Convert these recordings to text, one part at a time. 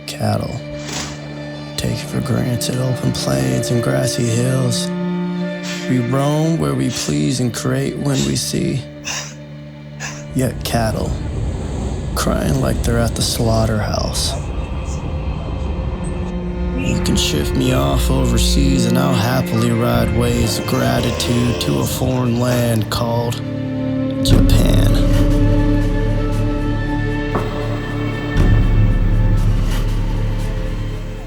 cattle. Take for granted open plains and grassy hills. We roam where we please and create when we see. Yet cattle, crying like they're at the slaughterhouse. You can shift me off overseas and I'll happily ride waves of gratitude to a foreign land called Japan.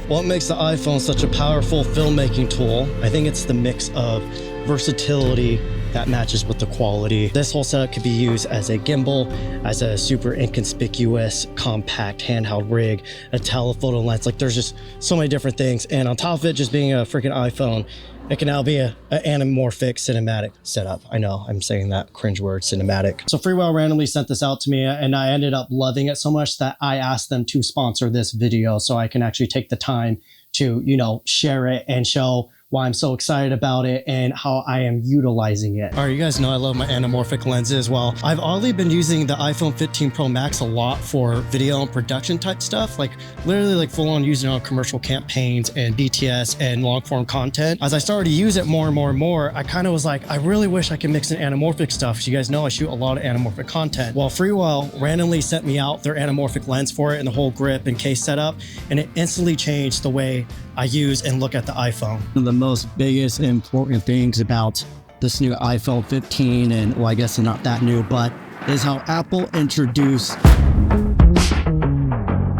What makes the iPhone such a powerful filmmaking tool? I think it's the mix of versatility that matches with the quality. This whole setup could be used as a gimbal, as a super inconspicuous, compact handheld rig, a telephoto lens. Like there's just so many different things. And on top of it, just being a freaking iPhone, it can now be an anamorphic cinematic setup. I know I'm saying that cringe word, cinematic. So Freewell randomly sent this out to me and I ended up loving it so much that I asked them to sponsor this video so I can actually take the time to, you know, share it and show why I'm so excited about it and how I am utilizing it. All right, you guys know I love my anamorphic lenses. Well, I've already been using the iPhone 15 Pro Max a lot for video and production type stuff, like literally like full on using it on commercial campaigns and BTS and long form content. As I started to use it more and more and more, I kind of was like, I really wish I could mix in anamorphic stuff. As you guys know, I shoot a lot of anamorphic content. Well, Freewell randomly sent me out their anamorphic lens for it and the whole grip and case setup, and it instantly changed the way I use and look at the iPhone. One of the most biggest important things about this new iPhone 15, and well, I guess it's not that new, but is how Apple introduced.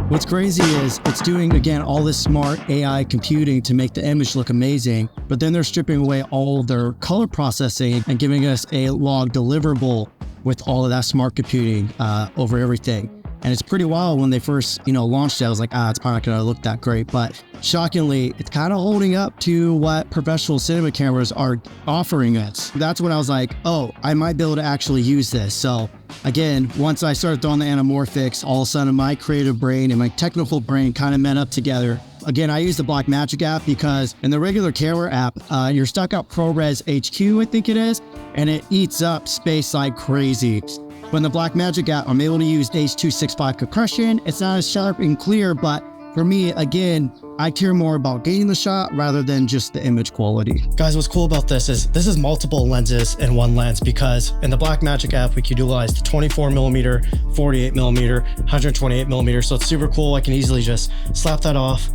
What's crazy is it's doing, again, all this smart AI computing to make the image look amazing, but then they're stripping away all of their color processing and giving us a log deliverable with all of that smart computing over everything. And it's pretty wild when they first, launched it. I was like, it's probably not gonna look that great. But shockingly, it's kind of holding up to what professional cinema cameras are offering us. That's when I was like, oh, I might be able to actually use this. So again, once I started throwing the anamorphics, all of a sudden my creative brain and my technical brain kind of met up together. Again, I use the Blackmagic app because in the regular camera app, you're stuck at ProRes HQ, I think it is, and it eats up space like crazy. When the Blackmagic app, I'm able to use H.265 compression. It's not as sharp and clear, but for me, again, I care more about getting the shot rather than just the image quality. Guys, what's cool about this is multiple lenses in one lens, because in the Blackmagic app, we can utilize the 24mm, 48mm, 128mm. So it's super cool. I can easily just slap that off,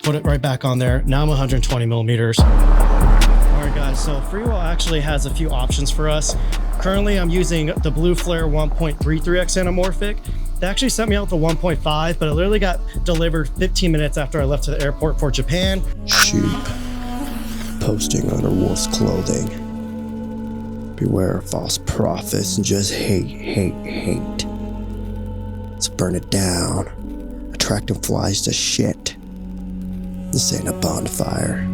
put it right back on there. Now I'm 120mm. All right, guys, so Freewell actually has a few options for us. Currently, I'm using the Blue Flare 1.33x anamorphic. They actually sent me out the 1.5, but it literally got delivered 15 minutes after I left to the airport for Japan. Sheep posting on her wolf's clothing. Beware of false prophets and just hate. Let's burn it down. Attracting flies to shit. This ain't a bonfire.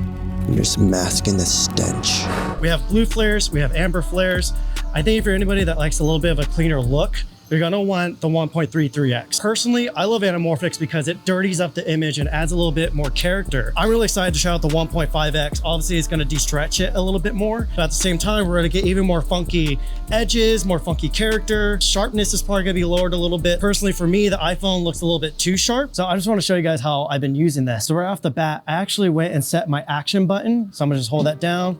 You're just masking the stench. We have blue flares, we have amber flares. I think if you're anybody that likes a little bit of a cleaner look, you're gonna want the 1.33x. Personally, I love anamorphics because it dirties up the image and adds a little bit more character. I'm really excited to shout out the 1.5x. Obviously, it's gonna de-stretch it a little bit more, but at the same time, we're gonna get even more funky edges, more funky character. Sharpness is probably gonna be lowered a little bit. Personally, for me, the iPhone looks a little bit too sharp. So I just wanna show you guys how I've been using this. So right off the bat, I actually went and set my action button. So I'm gonna just hold that down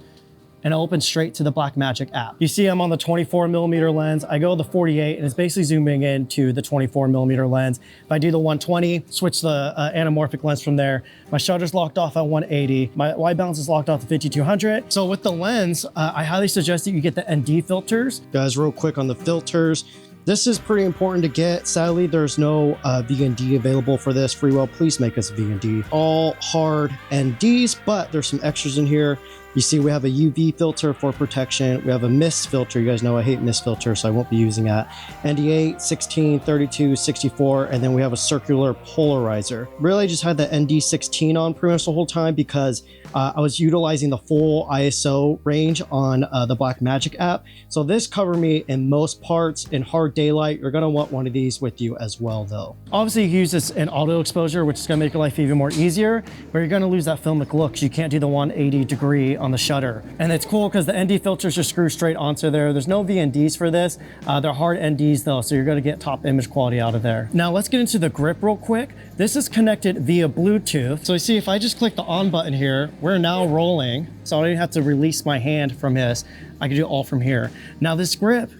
and open straight to the Blackmagic app. You see I'm on the 24mm lens. I go to the 48 and it's basically zooming into the 24mm lens. If I do the 120, switch the anamorphic lens from there. My shutter's locked off at 180. My white balance is locked off to 5200. So with the lens, I highly suggest that you get the ND filters. Guys, real quick on the filters. This is pretty important to get. Sadly, there's no vegan D available for this. Freewell, please make us a vegan D. All hard NDs, but there's some extras in here. You see, we have a UV filter for protection. We have a mist filter. You guys know I hate mist filter, so I won't be using that. ND8, 16, 32, 64, and then we have a circular polarizer. Really just had the ND16 on pretty much the whole time because I was utilizing the full ISO range on the Blackmagic app. So this covered me in most parts. In hard daylight, you're gonna want one of these with you as well though. Obviously you can use this in auto exposure, which is gonna make your life even more easier, but you're gonna lose that filmic look. So you can't do the 180 degree on on the shutter. And it's cool because the ND filters just screw straight onto there. There's no VNDs for this. They're hard NDs though, so you're gonna get top image quality out of there. Now let's get into the grip real quick. This is connected via Bluetooth. So you see, if I just click the on button here, we're now rolling. So I don't even have to release my hand from this. I can do it all from here. Now this grip,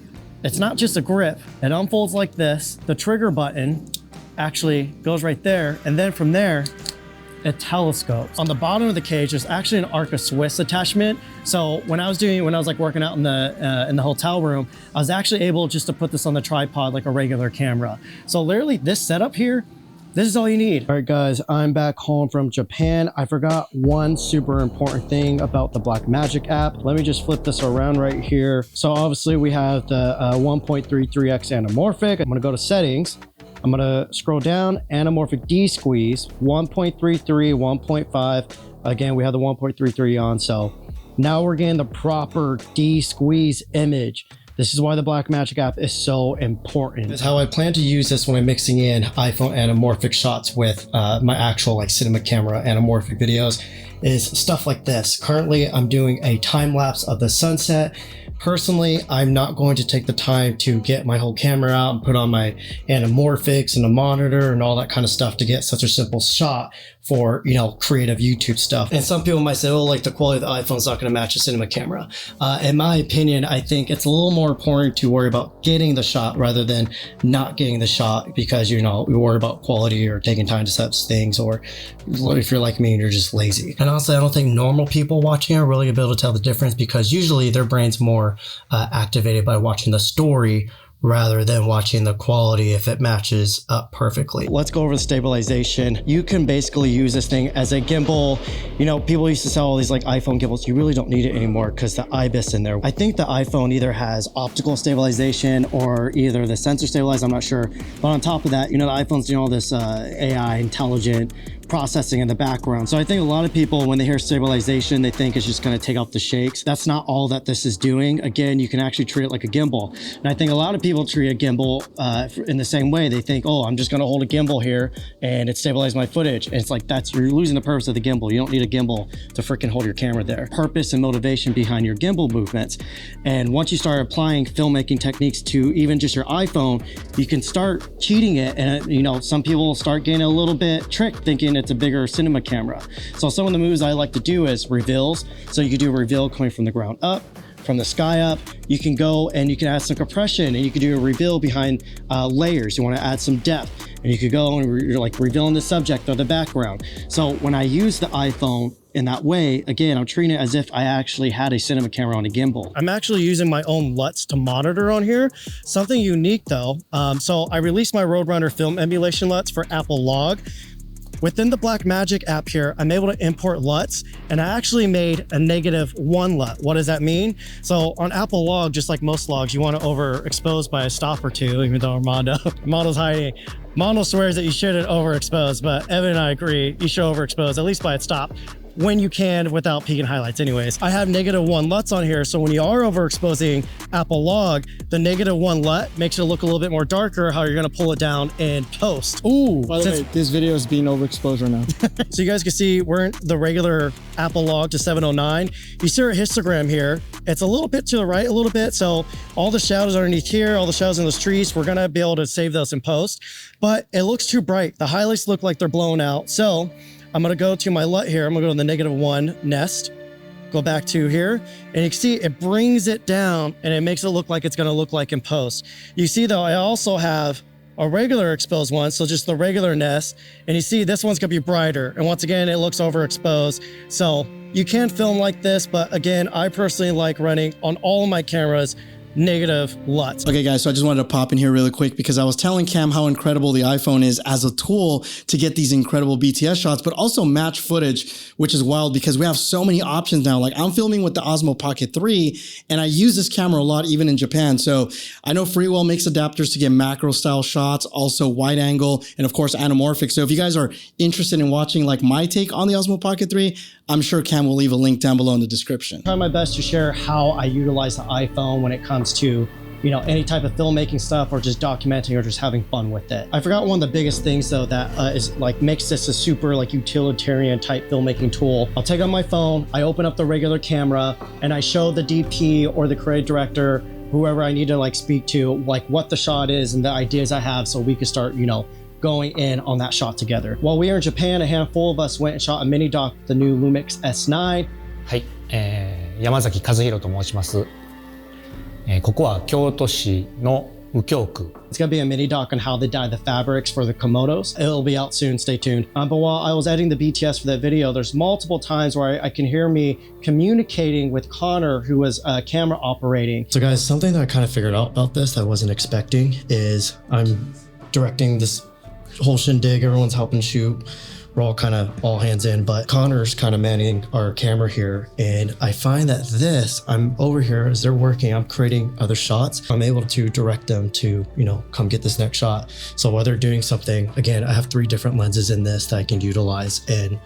it's not just a grip. It unfolds like this. The trigger button actually goes right there. And then from there, it telescopes. On the bottom of the cage, there's actually an Arca Swiss attachment. So when I was like working out in the hotel room, I was actually able just to put this on the tripod like a regular camera. So literally this setup here, this is all you need. All right, guys, I'm back home from Japan. I forgot one super important thing about the Blackmagic app. Let me just flip this around right here. So obviously we have the 1.33x anamorphic. I'm gonna go to settings. I'm gonna scroll down, anamorphic D-squeeze, 1.33, 1.5. Again, we have the 1.33 on, so now we're getting the proper D-squeeze image. This is why the Blackmagic app is so important. It's how I plan to use this when I'm mixing in iPhone anamorphic shots with my actual like cinema camera anamorphic videos, is stuff like this. Currently, I'm doing a time lapse of the sunset. Personally, I'm not going to take the time to get my whole camera out and put on my anamorphics and a monitor and all that kind of stuff to get such a simple shot for, you know, creative YouTube stuff. And some people might say, oh, like the quality of the iPhone's not going to match a cinema camera. In my opinion, I think it's a little more important to worry about getting the shot rather than not getting the shot, because, you know, we worry about quality or taking time to set up things, or if you're like me and you're just lazy. And honestly, I don't think normal people watching are really able to tell the difference, because usually their brain's more activated by watching the story rather than watching the quality if it matches up perfectly. Let's go over the stabilization. You can basically use this thing as a gimbal. You know, people used to sell all these like iPhone gimbals. You really don't need it anymore because the IBIS in there. I think the iPhone either has optical stabilization or either the sensor stabilized, I'm not sure. But on top of that, you know, the iPhone's doing all this AI intelligent processing in the background. So I think a lot of people, when they hear stabilization, they think it's just going to take off the shakes. That's not all that this is doing. Again, you can actually treat it like a gimbal. And I think a lot of people treat a gimbal in the same way. They think, oh, I'm just going to hold a gimbal here and it stabilizes my footage. And it's like, you're losing the purpose of the gimbal. You don't need a gimbal to freaking hold your camera there. Purpose and motivation behind your gimbal movements. And once you start applying filmmaking techniques to even just your iPhone, you can start cheating it. And, you know, some people will start getting a little bit tricked thinking it's a bigger cinema camera. So some of the moves I like to do is reveals. So you can do a reveal coming from the ground up, from the sky up. You can go and you can add some compression, and you can do a reveal behind layers. You want to add some depth, and you could go and you're like revealing the subject or the background. So when I use the iPhone in that way, again, I'm treating it as if I actually had a cinema camera on a gimbal. I'm actually using my own LUTs to monitor on here. Something unique though. So I released my Roadrunner film emulation LUTs for Apple Log. Within the Blackmagic app here, I'm able to import LUTs, and I actually made a -1 LUT. What does that mean? So on Apple Log, just like most logs, you want to overexpose by a stop or two, even though Armando's hiding. Armando swears that you shouldn't overexpose, but Evan and I agree you should overexpose, at least by a stop, when you can without peaking highlights. Anyways, I have -1 LUTs on here, so when you are overexposing Apple Log, the -1 LUT makes it look a little bit more darker, how you're gonna pull it down in post. Ooh, by the way, this video is being overexposed right now. So you guys can see we're in the regular Apple Log to 709. You see our histogram here. It's a little bit to the right a little bit, so all the shadows underneath here, all the shadows in those trees, we're gonna be able to save those in post, but it looks too bright. The highlights look like they're blown out, so I'm gonna go to my LUT here. I'm gonna go to the -1 nest, go back to here, and you can see it brings it down and it makes it look like it's gonna look like in post. You see though, I also have a regular exposed one, so just the regular nest, and you see this one's gonna be brighter. And once again, it looks overexposed. So you can film like this, but again, I personally like running on all of my cameras -LUTs. Okay guys, so I just wanted to pop in here really quick because I was telling Cam how incredible the iPhone is as a tool to get these incredible BTS shots, but also match footage, which is wild because we have so many options now. Like I'm filming with the Osmo Pocket 3 and I use this camera a lot even in Japan. So I know Freewell makes adapters to get macro style shots, also wide angle, and of course anamorphic. So if you guys are interested in watching like my take on the Osmo Pocket 3, I'm sure Cam will leave a link down below in the description. I try my best to share how I utilize the iPhone when it comes to you know, any type of filmmaking stuff or just documenting or just having fun with it. I forgot one of the biggest things though that is like makes this a super like utilitarian type filmmaking tool. I'll take out my phone, I open up the regular camera, and I show the DP or the creative director, whoever I need to like speak to, like what the shot is and the ideas I have, so we can start, you know, going in on that shot together. While we were in Japan, a handful of us went and shot a mini doc, the new Lumix S9. はい、山崎和弘と申します。ここは京都市の右京区。It's gonna be a mini doc on how they dye the fabrics for the kimonos. It'll be out soon, stay tuned. But while I was editing the BTS for that video, there's multiple times where I can hear me communicating with Connor, who was camera operating. So guys, something that I kind of figured out about this that I wasn't expecting is I'm directing this whole shindig, everyone's helping shoot. We're all kind of all hands in, but Connor's kind of manning our camera here. And I find that I'm over here as they're working, I'm creating other shots. I'm able to direct them to, you know, come get this next shot. So while they're doing something, again, I have 3 different lenses in this that I can utilize, and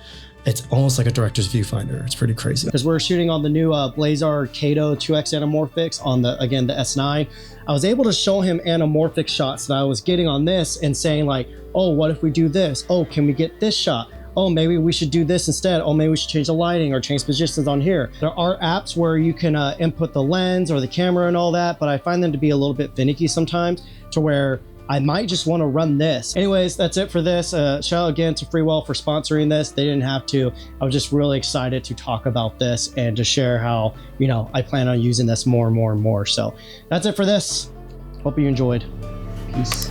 it's almost like a director's viewfinder. It's pretty crazy. Because we're shooting on the new Blazar Kato 2X anamorphics on the S9. I was able to show him anamorphic shots that I was getting on this and saying like, oh, what if we do this? Oh, can we get this shot? Oh, maybe we should do this instead. Oh, maybe we should change the lighting or change positions on here. There are apps where you can input the lens or the camera and all that, but I find them to be a little bit finicky sometimes, to where I might just want to run this. Anyways, that's it for this. Shout out again to Freewell for sponsoring this. They didn't have to. I was just really excited to talk about this and to share how, you know, I plan on using this more and more and more. So that's it for this. Hope you enjoyed. Peace.